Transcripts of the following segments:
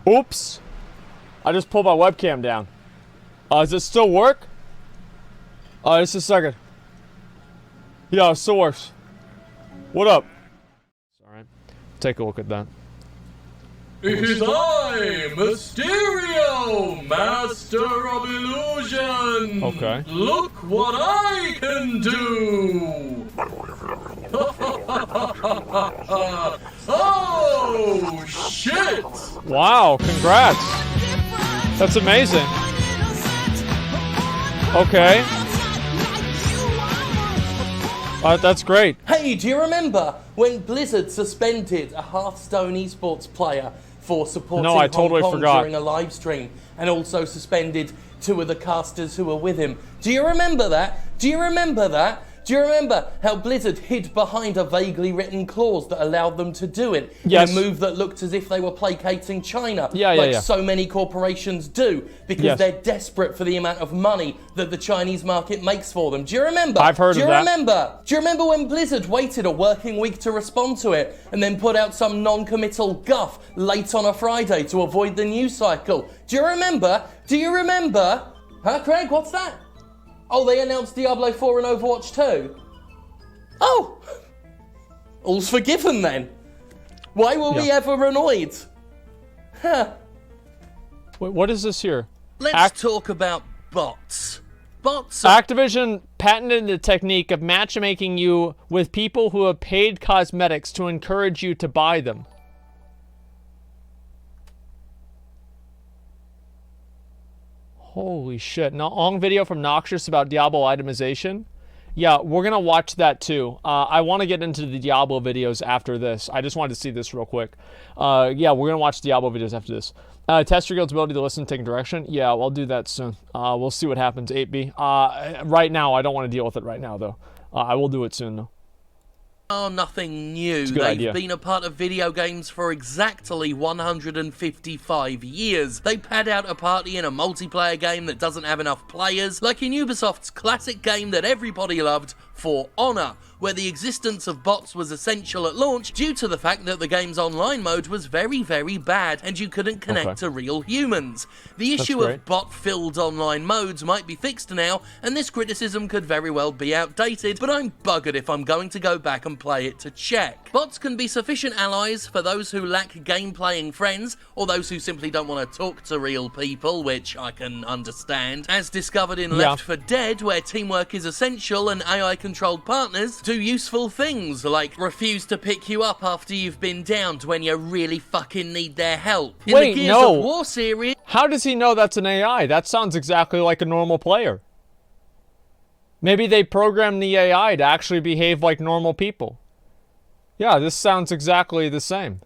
Oops. I just pulled my webcam down. Does it still work? Just a second. Yeah, it still works. What up? Alright. Take a look at that. It is I, Mysterio, Master of Illusion! Okay. Look what I can do! Oh, shit! Wow, congrats. That's amazing. Okay. That's great. Hey, do you remember when Blizzard suspended a Hearthstone esports player for supporting No, I totally Hong Kong forgot. during a live stream, and also suspended 2 of the casters who were with him? Do you remember that? Do you remember that? Do you remember how Blizzard hid behind a vaguely written clause that allowed them to do it? Yes. In a move that looked as if they were placating China, Yeah. so many corporations do, because Yes. they're desperate for the amount of money that the Chinese market makes for them. Do you remember? I've heard of that. Do you remember when Blizzard waited a working week to respond to it and then put out some non-committal guff late on a Friday to avoid the news cycle? Do you remember? Do you remember? Huh, Craig? What's that? Oh, they announced Diablo 4 and Overwatch 2? Oh! All's forgiven then. Why were we ever annoyed? Huh. Wait, what is this here? Let's talk about bots. Bots Activision patented the technique of matchmaking you with people who have paid cosmetics to encourage you to buy them. Holy shit. Now, long video from Noxious about Diablo itemization. Yeah, we're going to watch that too. I want to get into the Diablo videos after this. I just wanted to see this real quick. Yeah, we're going to watch Diablo videos after this. Test your guild's ability to listen and take direction. Yeah, I'll do that soon. We'll see what happens, 8B. Right now, I don't want to deal with it right now, though. I will do it soon, though. are nothing new. It's a good They've idea. been a part of video games for exactly 155 years. They pad out a party in a multiplayer game that doesn't have enough players, like in Ubisoft's classic game that everybody loved, For Honor, where the existence of bots was essential at launch due to the fact that the game's online mode was very, very bad and you couldn't connect to real humans. The issue of bot-filled online modes might be fixed now, and this criticism could very well be outdated, but I'm buggered if I'm going to go back and play it to check. Bots can be sufficient allies for those who lack game-playing friends, or those who simply don't want to talk to real people, which I can understand. As discovered in Left 4 Dead, where teamwork is essential and AI-controlled partners do useful things, like refuse to pick you up after you've been downed when you really fucking need their help. In the Gears of War series... How does he know that's an AI? That sounds exactly like a normal player. Maybe they programmed the AI to actually behave like normal people. Yeah, this sounds exactly the same.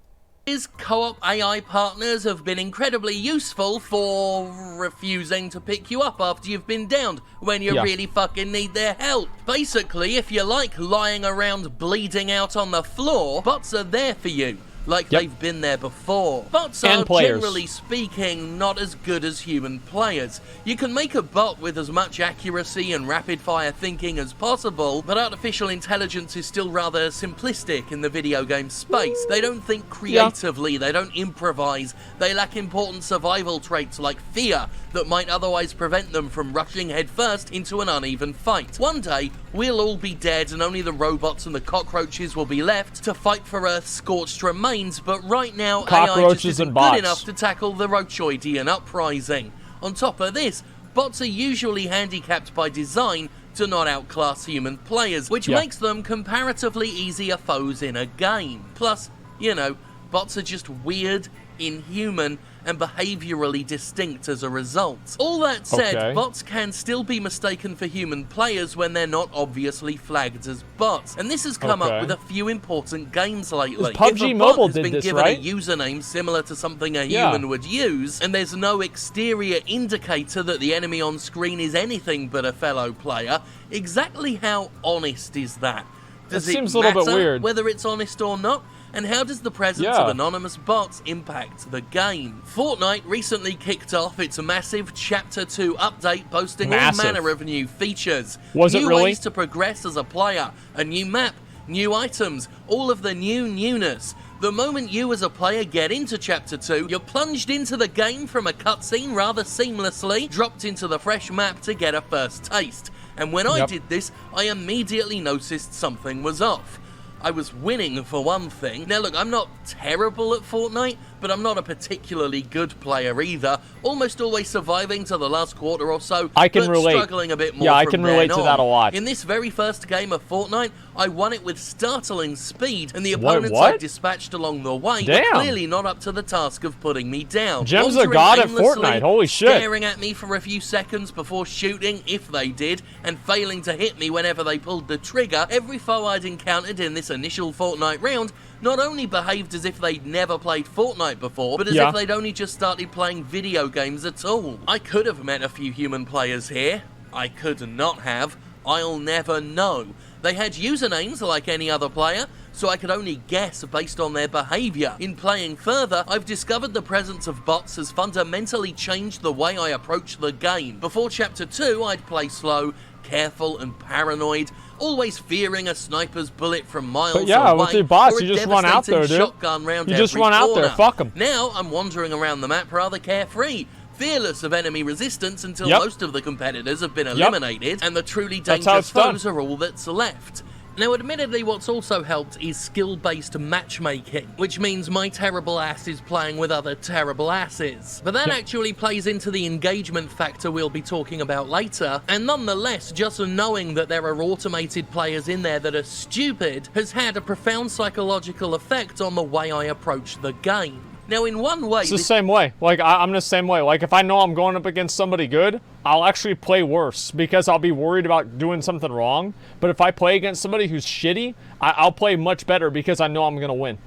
Co-op AI partners have been incredibly useful for refusing to pick you up after you've been downed when you really fucking need their help. Basically, if you like lying around bleeding out on the floor, bots are there for you. Like they've been there before. Bots are, generally speaking, not as good as human players. You can make a bot with as much accuracy and rapid-fire thinking as possible, but artificial intelligence is still rather simplistic in the video game space. They don't think creatively, they don't improvise, they lack important survival traits like fear that might otherwise prevent them from rushing headfirst into an uneven fight. One day, we'll all be dead and only the robots and the cockroaches will be left to fight for Earth's scorched remains, but right now AI just isn't good enough to tackle the Rochoidian uprising. On top of this, bots are usually handicapped by design to not outclass human players, which makes them comparatively easier foes in a game. Plus, you know, bots are just weird, inhuman, and behaviourally distinct as a result. All that said, bots can still be mistaken for human players when they're not obviously flagged as bots, and this has come up with a few important games lately. PUBG Mobile did this, right? If a bot has been given a username similar to something a human would use, and there's no exterior indicator that the enemy on screen is anything but a fellow player, exactly how honest is that? Does it seems a little bit weird. Whether it's honest or not? And how does the presence of anonymous bots impact the game? Fortnite recently kicked off its massive Chapter 2 update, boasting all manner of new features. New ways to progress as a player, a new map, new items, all of the new newness. The moment you as a player get into Chapter 2, you're plunged into the game from a cutscene rather seamlessly, dropped into the fresh map to get a first taste. And when I did this, I immediately noticed something was off. I was winning for one thing. Now look, I'm not terrible at Fortnite, but I'm not a particularly good player either. Almost always surviving to the last quarter or so, I can but relate. struggling a bit more. Yeah, I can relate to that a lot. In this very first game of Fortnite, I won it with startling speed, and the opponents I dispatched along the way were clearly not up to the task of putting me down. Gem's a god at Fortnite, holy shit. Staring at me for a few seconds before shooting, if they did, and failing to hit me whenever they pulled the trigger. Every foe I'd encountered in this initial Fortnite round not only behaved as if they'd never played Fortnite before, but as if they'd only just started playing video games at all. I could have met a few human players here. I could not have. I'll never know. They had usernames like any other player, so I could only guess based on their behaviour. In playing further, I've discovered the presence of bots has fundamentally changed the way I approach the game. Before Chapter 2, I'd play slow, careful and paranoid, always fearing a sniper's bullet from miles away. With the bots, or you just run out there, dude. Shotgun round you just every run out corner. there, fuck them. Now, I'm wandering around the map rather carefree, fearless of enemy resistance until most of the competitors have been eliminated, and the truly dangerous foes are all that's left. Now, admittedly, what's also helped is skill-based matchmaking, which means my terrible ass is playing with other terrible asses. But that actually plays into the engagement factor we'll be talking about later, and nonetheless, just knowing that there are automated players in there that are stupid has had a profound psychological effect on the way I approach the game. Now, in one way... It's the same way. Like, I'm the same way. Like, if I know I'm going up against somebody good, I'll actually play worse because I'll be worried about doing something wrong. But if I play against somebody who's shitty, I'll play much better because I know I'm going to win.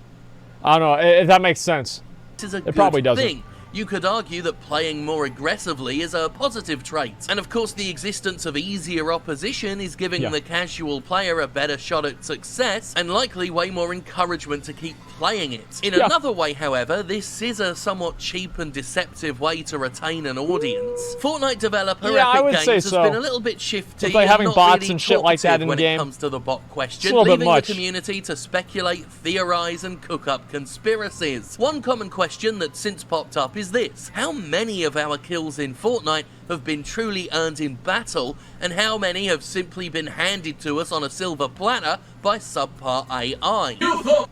I don't know if that makes sense. It probably doesn't. You could argue that playing more aggressively is a positive trait. And of course, the existence of easier opposition is giving the casual player a better shot at success, and likely way more encouragement to keep playing it. In another way, however, this is a somewhat cheap and deceptive way to retain an audience. Fortnite developer Epic Games has been a little bit shifty, it's like having not bots really and shit like that in when game. It comes to the bot question, leaving the community to speculate, theorize, and cook up conspiracies. One common question that's since popped up is this: how many of our kills in Fortnite have been truly earned in battle, and how many have simply been handed to us on a silver platter by subpar AI? You thought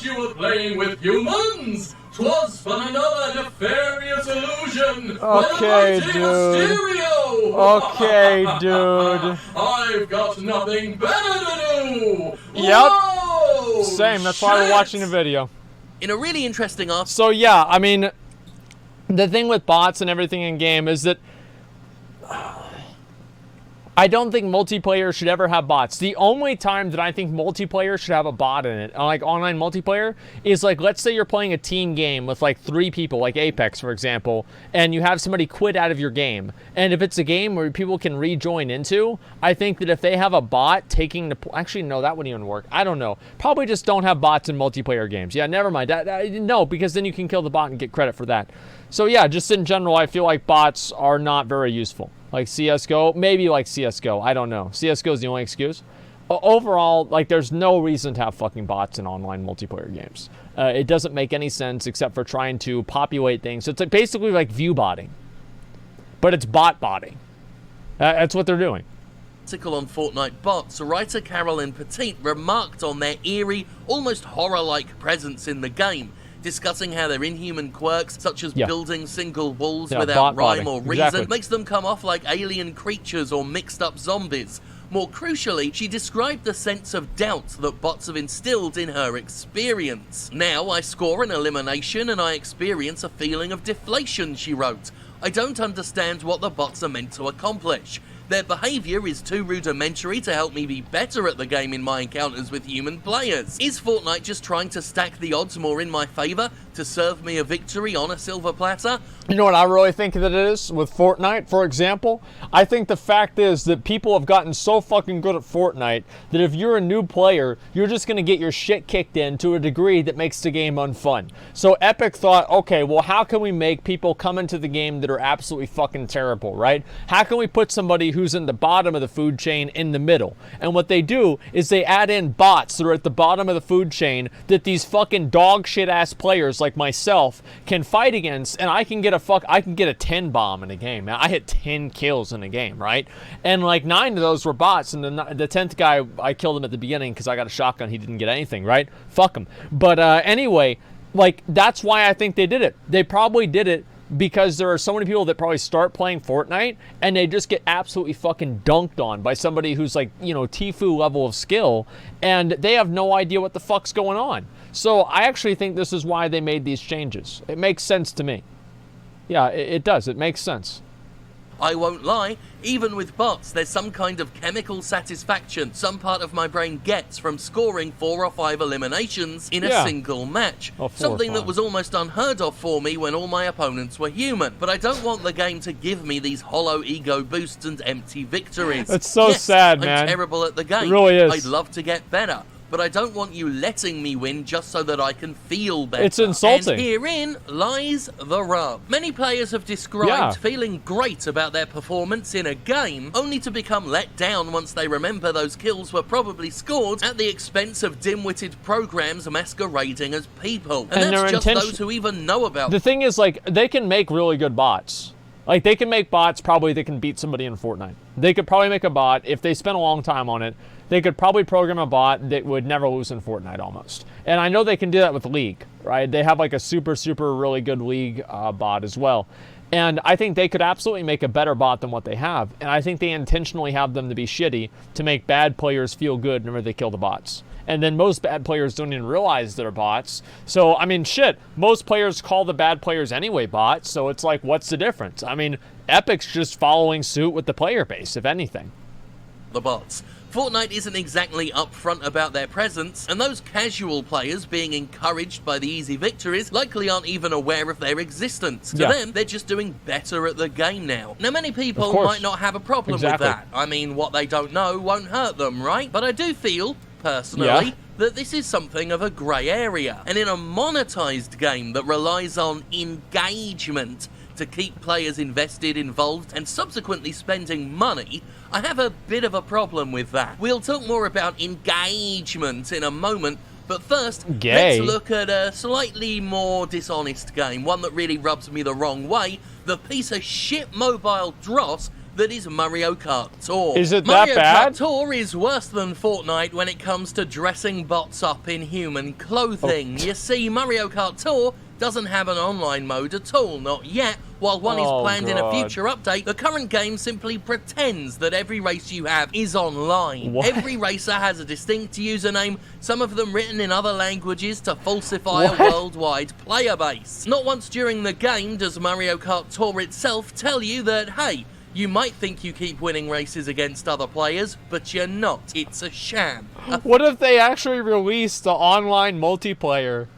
you were playing with humans? 'Twas but another nefarious illusion. Okay, dude. Okay, dude. I've got nothing better to do. Yep. Whoa, Same. That's why we're watching the video. In a really interesting article. So yeah, I mean, the thing with bots and everything in game is that I don't think multiplayer should ever have bots. The only time that I think multiplayer should have a bot in it, like online multiplayer, is like, let's say you're playing a team game with like 3 people, like Apex, for example, and you have somebody quit out of your game. And if it's a game where people can rejoin into, I think that if they have a bot taking the... Actually, no, that wouldn't even work. I don't know. Probably just don't have bots in multiplayer games. Yeah, never mind. No, because then you can kill the bot and get credit for that. So yeah, just in general, I feel like bots are not very useful. Like CSGO, maybe like CSGO, I don't know. CSGO is the only excuse. Overall, like, there's no reason to have fucking bots in online multiplayer games. It doesn't make any sense except for trying to populate things. So it's like basically like view botting, but it's bot botting. That's what they're doing. Article on Fortnite bots, writer Carolyn Petit remarked on their eerie, almost horror-like presence in the game, discussing how their inhuman quirks, such as building single walls without rhyme or reason, makes them come off like alien creatures or mixed-up zombies. More crucially, she described the sense of doubt that bots have instilled in her experience. Now, I score an elimination and I experience a feeling of deflation, she wrote. I don't understand what the bots are meant to accomplish. Their behaviour is too rudimentary to help me be better at the game in my encounters with human players. Is Fortnite just trying to stack the odds more in my favour, to to serve me a victory on a silver platter? You know what I really think that it is with Fortnite, for example? I think the fact is that people have gotten so fucking good at Fortnite that if you're a new player, you're just going to get your shit kicked in to a degree that makes the game unfun. So Epic thought, okay, well, how can we make people come into the game that are absolutely fucking terrible, right? How can we put somebody who's in the bottom of the food chain in the middle? And what they do is they add in bots that are at the bottom of the food chain that these fucking dog shit ass players like myself can fight against, and I can get a 10 bomb in a game. I hit 10 kills in a game, right? And like 9 of those were bots, and the 10th guy, I killed him at the beginning because I got a shotgun. He didn't get anything, right? Fuck him. But anyway, like, that's why I think they did it. They probably did it because there are so many people that probably start playing Fortnite and they just get absolutely fucking dunked on by somebody who's like, you know, Tfue level of skill, and they have no idea what the fuck's going on. So I actually think this is why they made these changes. It makes sense to me. Yeah, it does. It makes sense. I won't lie, even with bots, there's some kind of chemical satisfaction some part of my brain gets from scoring 4 or 5 eliminations in a single match. Something that was almost unheard of for me when all my opponents were human. But I don't want the game to give me these hollow ego boosts and empty victories. It's so sad, man. I'm terrible at the game. It really is. I'd love to get better, but I don't want you letting me win just so that I can feel better. It's insulting. And herein lies the rub. Many players have described feeling great about their performance in a game, only to become let down once they remember those kills were probably scored at the expense of dim-witted programs masquerading as people. And that's just those who even know about the thing is, like, they can make really good bots. Like, they can make bots probably that can beat somebody in Fortnite. They could probably make a bot, if they spent a long time on it, they could probably program a bot that would never lose in Fortnite almost. And I know they can do that with League, right? They have like a super really good League bot as well. And I think they could absolutely make a better bot than what they have. And I think they intentionally have them to be shitty to make bad players feel good whenever they kill the bots. And then most bad players don't even realize they're bots. So, I mean, shit, most players call the bad players anyway bots. So it's like, what's the difference? I mean, Epic's just following suit with the player base, if anything. The bots. Fortnite isn't exactly upfront about their presence, and those casual players being encouraged by the easy victories likely aren't even aware of their existence. To them, they're just doing better at the game now. Now, many people might not have a problem with that. I mean, what they don't know won't hurt them, right? But I do feel, personally, that this is something of a grey area. And in a monetized game that relies on engagement to keep players invested, involved, and subsequently spending money, I have a bit of a problem with that. We'll talk more about engagement in a moment, but first, let's look at a slightly more dishonest game, one that really rubs me the wrong way, the piece of shit mobile dross that is Mario Kart Tour. Is it that bad? Mario Kart Tour is worse than Fortnite when it comes to dressing bots up in human clothing. You see, Mario Kart Tour doesn't have an online mode at all, not yet. While one is planned in a future update, the current game simply pretends that every race you have is online. Every racer has a distinct username, some of them written in other languages to falsify a worldwide player base. Not once during the game does Mario Kart Tour itself tell you that, hey, you might think you keep winning races against other players, but you're not. It's a sham. What if they actually released the online multiplayer,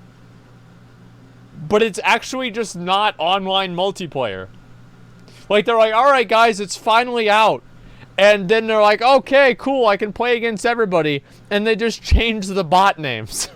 but it's actually just not online multiplayer? Like, they're like, all right, guys, it's finally out. And then they're like, okay, cool, I can play against everybody. And they just change the bot names.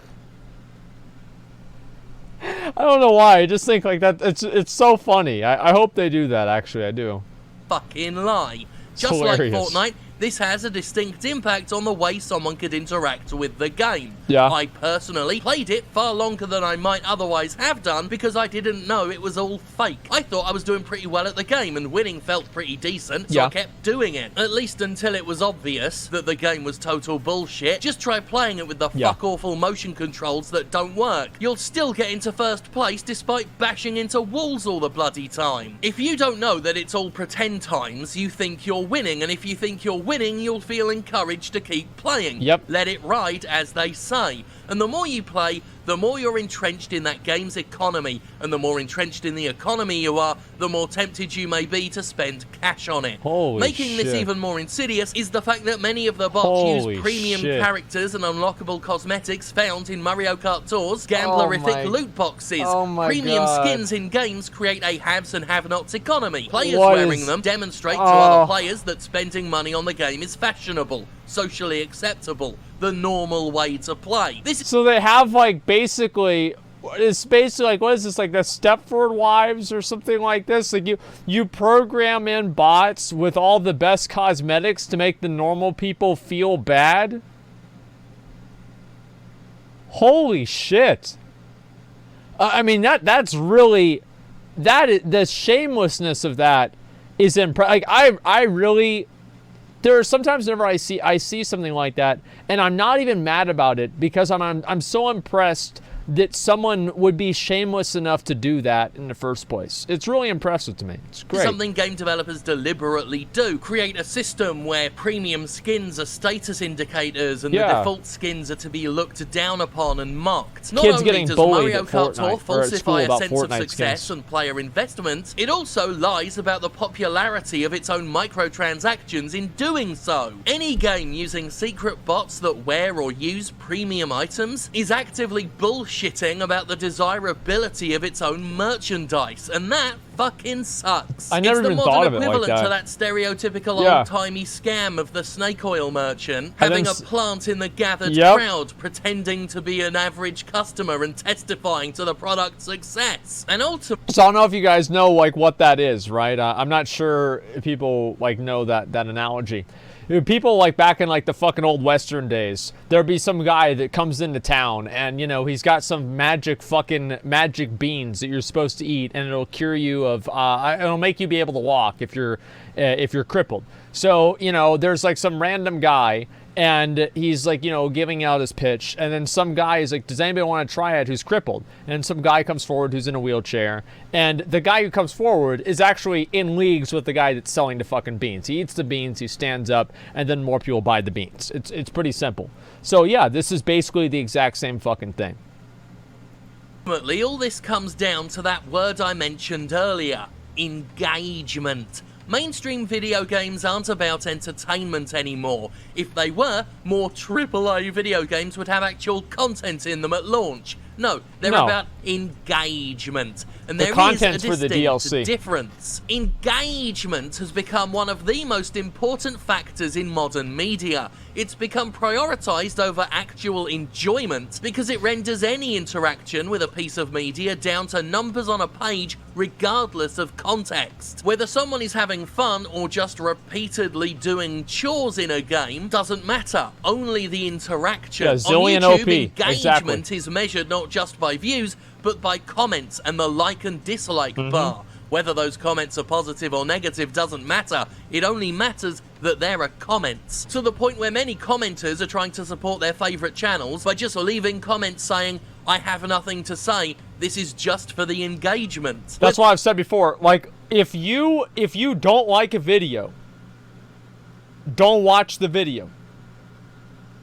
I don't know why. I just think like that. It's so funny. I hope they do that, actually. I do. Fucking lie. Just hilarious. Like Fortnite, this has a distinct impact on the way someone could interact with the game. Yeah. I personally played it far longer than I might otherwise have done because I didn't know it was all fake. I thought I was doing pretty well at the game and winning felt pretty decent, so I kept doing it. At least until it was obvious that the game was total bullshit. Just try playing it with the fuck-awful motion controls that don't work. You'll still get into first place despite bashing into walls all the bloody time. If you don't know that it's all pretend times, you think you're winning, and if you think you're winning, you'll feel encouraged to keep playing. Let it ride, as they say. And the more you play, the more you're entrenched in that game's economy, and the more entrenched in the economy you are, the more tempted you may be to spend cash on it. Making this even more insidious is the fact that many of the bots use premium characters and unlockable cosmetics found in Mario Kart Tour's gamblerific loot boxes. Premium skins in games create a haves and have-nots economy. Players wearing them demonstrate to other players that spending money on the game is fashionable, socially acceptable, the normal way to play. So they have like basically, it's basically like, what is this, like the Stepford Wives or something like this? Like you program in bots with all the best cosmetics to make the normal people feel bad? Holy shit. I mean, that's really, the shamelessness of that is like, I really, there are sometimes whenever I see something like that, and I'm not even mad about it because I'm so impressed that someone would be shameless enough to do that in the first place. It's really impressive to me. It's great. Something game developers deliberately do. Create a system where premium skins are status indicators and the default skins are to be looked down upon and mocked. Not Kids only getting does bullied Mario at Kart Tour Fortnite, falsify a sense of Fortnite success skins. and player investment, it also lies about the popularity of its own microtransactions in doing so. Any game using secret bots that wear or use premium items is actively bullshitting about the desirability of its own merchandise, and that fucking sucks. I never even thought of it like It's the modern equivalent to that stereotypical old-timey scam of the snake oil merchant having a plant in the gathered crowd, pretending to be an average customer and testifying to the product's success. And ultimately, so I don't know if you guys know like what that is, right? I'm not sure if people like know that analogy. People like back in like the fucking old Western days, there'd be some guy that comes into town and, you know, he's got some magic beans that you're supposed to eat, and it'll cure you of, it'll make you be able to walk if you're crippled. So, you know, there's like some random guy and he's like, you know, giving out his pitch, and then some guy is like, does anybody want to try it who's crippled? And some guy comes forward who's in a wheelchair, and the guy who comes forward is actually in leagues with the guy that's selling the fucking beans. He eats the beans, he stands up, and then more people buy the beans. It's pretty simple. So yeah, this is basically the exact same fucking thing. ultimately, all this comes down to that word I mentioned earlier, engagement. Mainstream video games aren't about entertainment anymore. If they were, more AAA video games would have actual content in them at launch. No, they're about engagement. And there is a distinct difference. Engagement has become one of the most important factors in modern media. It's become prioritized over actual enjoyment because it renders any interaction with a piece of media down to numbers on a page regardless of context. Whether someone is having fun or just repeatedly doing chores in a game doesn't matter. Only the interaction. On YouTube, engagement is measured not just by views, but by comments and the like and dislike bar. Whether those comments are positive or negative doesn't matter. It only matters that there are comments. To the point where many commenters are trying to support their favourite channels by just leaving comments saying, I have nothing to say, this is just for the engagement. That's why I've said before, like, if you don't like a video, don't watch the video.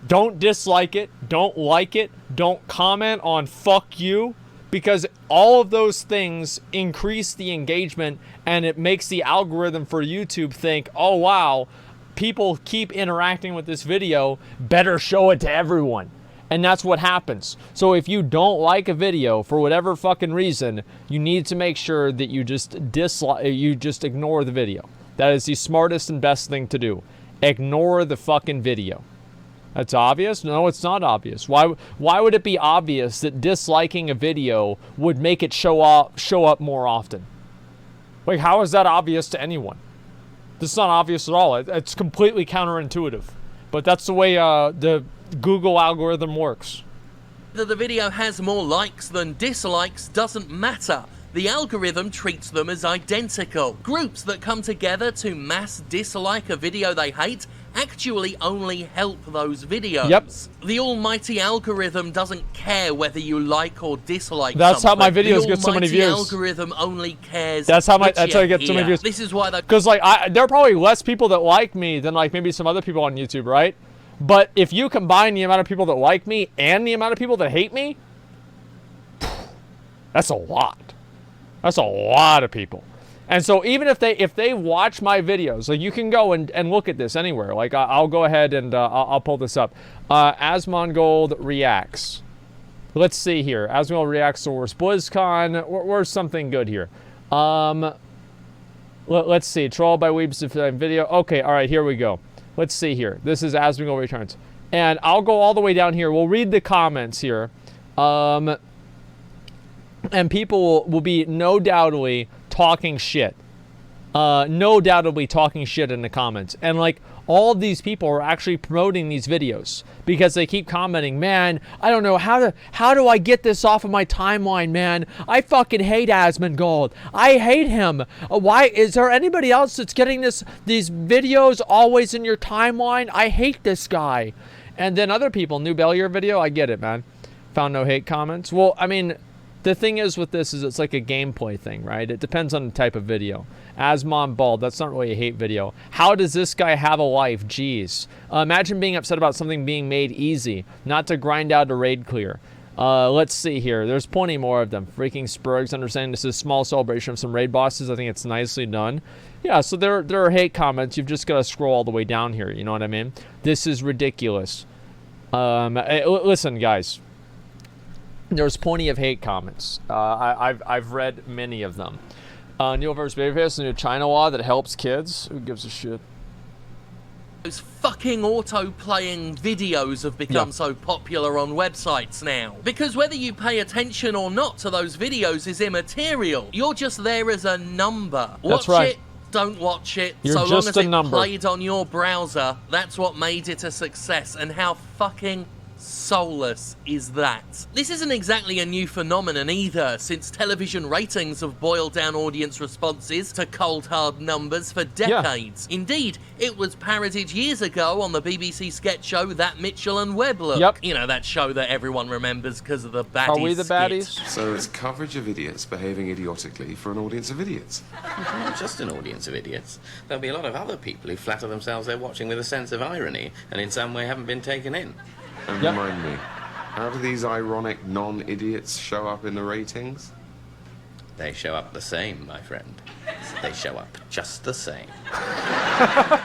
Don't dislike it, don't like it, don't comment on fuck you, because all of those things increase the engagement, and it makes the algorithm for YouTube think, oh wow, people keep interacting with this video, better show it to everyone. And that's what happens. So if you don't like a video for whatever fucking reason, you need to make sure that you just ignore the video. That is the smartest and best thing to do. Ignore the fucking video. That's obvious? No, it's not obvious. Why would it be obvious that disliking a video would make it show up more often? Like, how is that obvious to anyone? This is not obvious at all. It's completely counterintuitive. But that's the way the Google algorithm works. Whether the video has more likes than dislikes doesn't matter. The algorithm treats them as identical. Groups that come together to mass dislike a video they hate actually only help those videos. Yep. The almighty algorithm doesn't care whether you like or dislike That's something. how my videos get so many views. The algorithm only cares that's how I get so many views. This is why because like there are probably less people that like me than like maybe some other people on YouTube, right? But if you combine the amount of people that like me and the amount of people that hate me, That's a lot. That's a lot of people. And so even if they watch my videos, like you can go and look at this anywhere. Like I'll go ahead and I'll pull this up. Asmongold reacts. Let's see here. Asmongold reacts to worst BlizzCon. Where's something good here? Let's see. Troll by Weebs video. Okay, all right, here we go. Let's see here. This is Asmongold returns. And I'll go all the way down here. We'll read the comments here. And people will be no doubtedly talking shit. No doubtedly talking shit in the comments. And like all of these people are actually promoting these videos because they keep commenting, man, I don't know how do I get this off of my timeline, man? I fucking hate Asmongold. I hate him. Why is there anybody else that's getting these videos always in your timeline? I hate this guy. And then other people, new Bellier video, I get it, man. Found no hate comments. Well, I mean, the thing is with this is it's like a gameplay thing, right? It depends on the type of video. Asmongold, that's not really a hate video. How does this guy have a life? Jeez. Imagine being upset about something being made easy, not to grind out a raid clear. Let's see here. There's plenty more of them. Freaking Spurgs understanding this is a small celebration of some raid bosses. I think it's nicely done. Yeah, so there are hate comments. You've just got to scroll all the way down here. You know what I mean? This is ridiculous. Listen, guys. There's plenty of hate comments. I've read many of them. Neil vs. Babyface, the new China law that helps kids. Who gives a shit? Those fucking auto-playing videos have become so popular on websites now. Because whether you pay attention or not to those videos is immaterial. You're just there as a number. That's right. Watch it, don't watch it. You're so just long as a it number. played on your browser, that's what made it a success. And how fucking soulless is that? This isn't exactly a new phenomenon either, since television ratings have boiled down audience responses to cold hard numbers for decades. Yeah. Indeed, it was parodied years ago on the BBC sketch show That Mitchell and Webb Look. Yep. You know, that show that everyone remembers because of the baddies. Are we the baddies? Skit. So it's coverage of idiots behaving idiotically for an audience of idiots. Not just an audience of idiots. There'll be a lot of other people who flatter themselves they're watching with a sense of irony and in some way haven't been taken in. And remind me, how do these ironic non-idiots show up in the ratings? They show up the same, my friend. They show up just the same.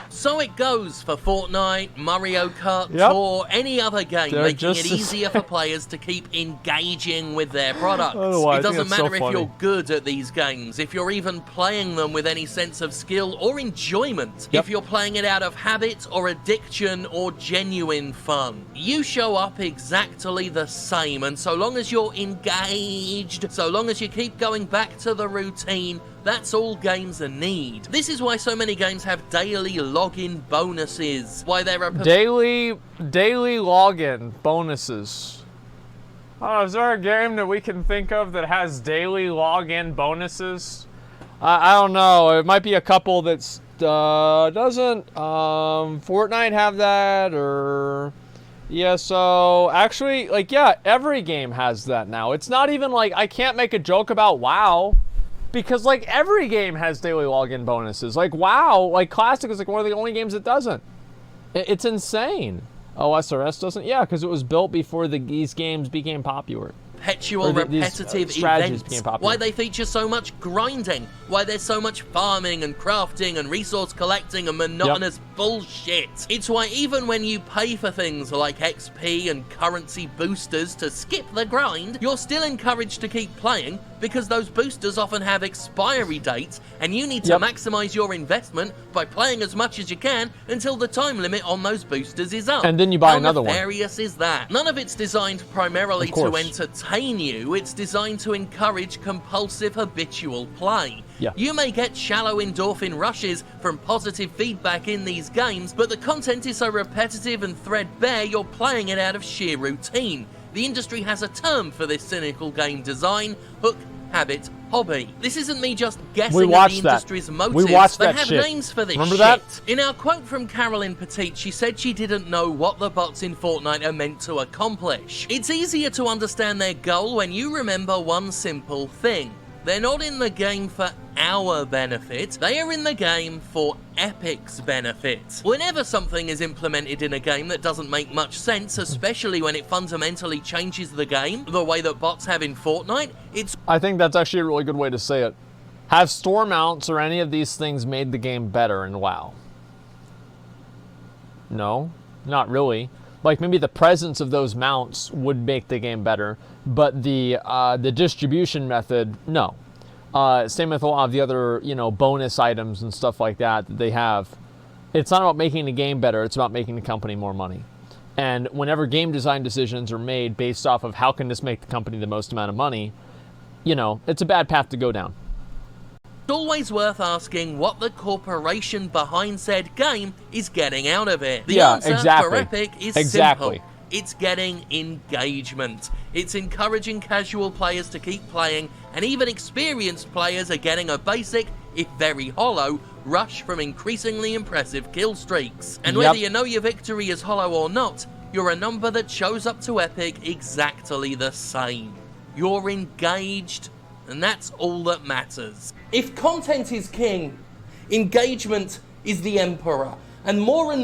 So it goes for Fortnite, Mario Kart Yep. Tour, any other game, They're making it just easier for players to keep engaging with their products. Oh, I It think doesn't that's so matter if funny. you're good at these games, if you're even playing them with any sense of skill or enjoyment, Yep. if you're playing it out of habit or addiction or genuine fun. You show up exactly the same, and so long as you're engaged, so long as you keep going back to the routine, that's all games need. This is why so many games have daily login bonuses. Why there are Daily login bonuses. Oh, is there a game that we can think of that has daily login bonuses? I don't know. It might be a couple that's doesn't Fortnite have that, or yeah. So actually, like, yeah, every game has that now. It's not even like I can't make a joke about WoW. Because, like, every game has daily login bonuses. Like, WoW, like, Classic is, like, one of the only games that doesn't. It's insane. Oh, SRS doesn't? Yeah, because it was built before these games became popular. Perpetual repetitive strategies events, became popular. why they feature so much grinding, why there's so much farming and crafting and resource collecting and monotonous bullshit. It's why even when you pay for things like XP and currency boosters to skip the grind, you're still encouraged to keep playing because those boosters often have expiry dates and you need to maximize your investment by playing as much as you can until the time limit on those boosters is up. And then you buy another one. How nefarious is that? None of it's designed primarily to entertain you, it's designed to encourage compulsive habitual play. Yeah. You may get shallow endorphin rushes from positive feedback in these games, but the content is so repetitive and threadbare you're playing it out of sheer routine. The industry has a term for this cynical game design: hook, habit, hobby. This isn't me just guessing at the industry's motives. We watched they that have shit. names for this Remember shit. that? In our quote from Carolyn Petit, she said she didn't know what the bots in Fortnite are meant to accomplish. It's easier to understand their goal when you remember one simple thing. They're not in the game for our benefit. They are in the game for Epic's benefit. Whenever something is implemented in a game that doesn't make much sense, especially when it fundamentally changes the game, the way that bots have in Fortnite, it's... I think that's actually a really good way to say it. Have store mounts or any of these things made the game better in WoW? No, not really. Like, maybe the presence of those mounts would make the game better, but the distribution method, no. Same with a lot of the other, you know, bonus items and stuff like that they have. It's not about making the game better, it's about making the company more money. And whenever game design decisions are made based off of how can this make the company the most amount of money, you know, it's a bad path to go down. It's always worth asking what the corporation behind said game is getting out of it. The answer for Epic is simple. It's getting engagement. It's encouraging casual players to keep playing, and even experienced players are getting a basic, if very hollow, rush from increasingly impressive kill streaks. And whether you know your victory is hollow or not, you're a number that shows up to Epic exactly the same. You're engaged, and that's all that matters. If content is king, engagement is the emperor. And more,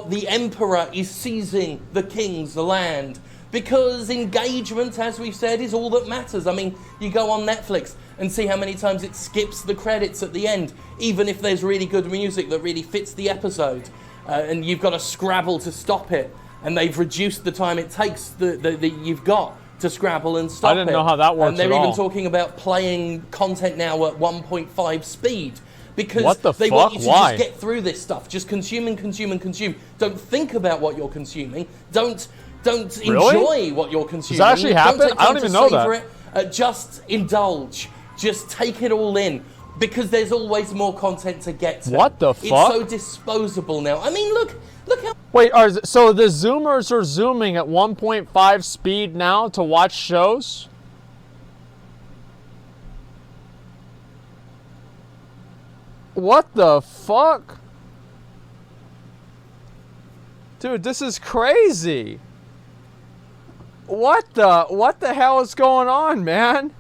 the emperor is seizing the king's land. Because engagement, as we've said, is all that matters. I mean, you go on Netflix and see how many times it skips the credits at the end, even if there's really good music that really fits the episode. And you've got to scrabble to stop it. And they've reduced the time it takes that you've got to scrabble and stop it. I didn't know how that works And they're at even all. talking about playing content now at 1.5 speed. Because what the they fuck? want you to Why? just get through this stuff. Just consume and consume and consume. Don't think about what you're consuming. Don't enjoy what you're consuming. Does that actually happen? Don't take I don't time even to know savor that. it. Just indulge. Just take it all in. Because there's always more content to get to. What the fuck? It's so disposable now. I mean, look how... Wait, so the Zoomers are zooming at 1.5 speed now to watch shows? What the fuck? Dude, this is crazy. What the hell is going on, man?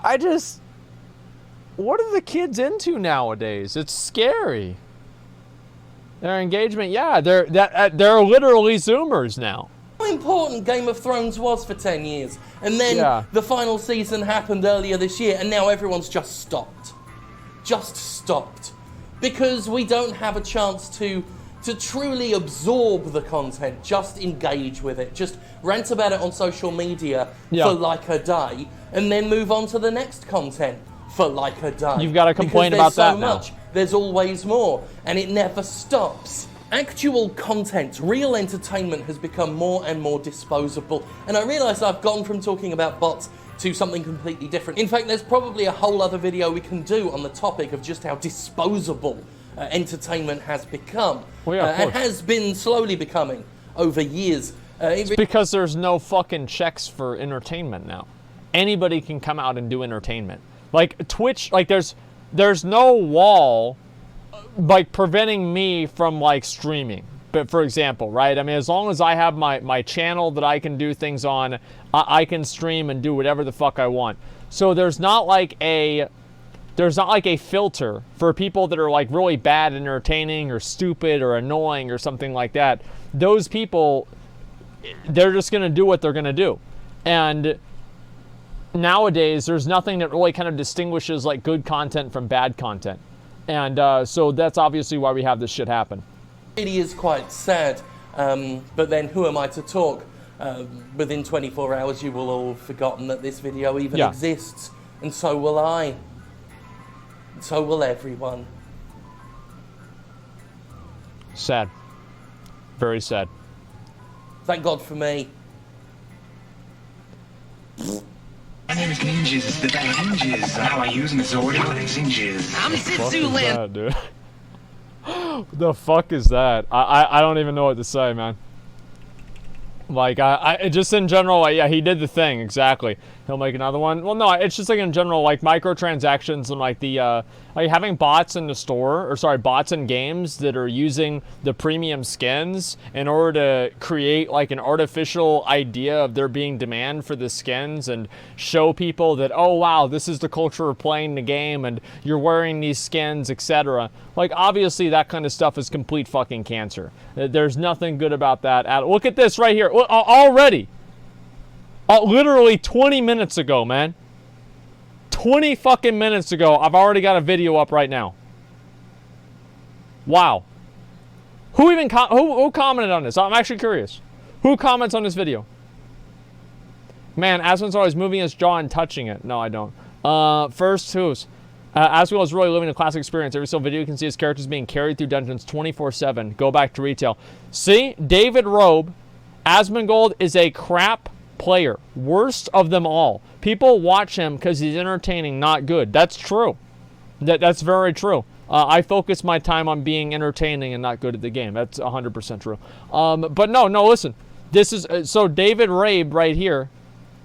What are the kids into nowadays? It's scary. Their engagement, yeah, they're literally Zoomers now. How important Game of Thrones was for 10 years. And then the final season happened earlier this year, and now everyone's just stopped. Just stopped. Because we don't have a chance to truly absorb the content, just engage with it, just rant about it on social media for like a day, and then move on to the next content for like a day. You've got to complain about that now. There's so much, there's always more, and it never stops. Actual content, real entertainment has become more and more disposable, and I realise I've gone from talking about bots to something completely different. In fact, there's probably a whole other video we can do on the topic of just how disposable entertainment has become. Well, yeah, of course. And has been slowly becoming over years. It's because there's no fucking checks for entertainment now. Anybody can come out and do entertainment. Like Twitch, like there's no wall like preventing me from like streaming. But for example, right? I mean, as long as I have my channel that I can do things on, I can stream and do whatever the fuck I want. So there's not like a filter for people that are like really bad at entertaining or stupid or annoying or something like that. Those people, they're just going to do what they're going to do. And nowadays, there's nothing that really kind of distinguishes like good content from bad content. And so that's obviously why we have this shit happen. It really is quite sad, but then who am I to talk? Within 24 hours you will all have forgotten that this video even exists, and so will I. So will everyone. Sad. Very sad. Thank God for me. My name is Ninjas, it's the day hinges. How I use my sword, how it singes. I'm Zitsuland. Dude. What the fuck is that? I don't even know what to say, man. Like, I just in general, like, yeah, he did the thing, exactly. He'll make another one. Well, no, it's just like in general, like microtransactions and like the like having bots in the store, or sorry, bots in games that are using the premium skins in order to create like an artificial idea of there being demand for the skins and show people that, oh wow, this is the culture of playing the game and you're wearing these skins, etc. Like obviously that kind of stuff is complete fucking cancer. There's nothing good about that. Look at this right here. Already. Literally 20 minutes ago, man. 20 fucking minutes ago, I've already got a video up right now. Wow. Who even who commented on this? I'm actually curious. Who comments on this video? Man, Asmon's always moving his jaw and touching it. No, I don't. First, who's? Asmongold is really living a classic experience. Every single video you can see his characters being carried through dungeons 24/7. Go back to retail. See? David Robe. Asmongold is a crap player. Worst of them all. People watch him because he's entertaining, not good. That's true. That's very true. I focus my time on being entertaining and not good at the game. That's 100% true. But no, listen. This is so David Rabe right here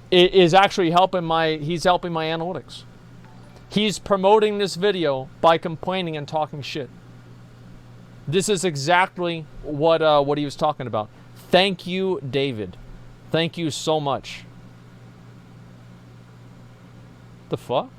is actually helping he's helping my analytics. He's promoting this video by complaining and talking shit. This is exactly what he was talking about. Thank you, David. Thank you so much. The fuck?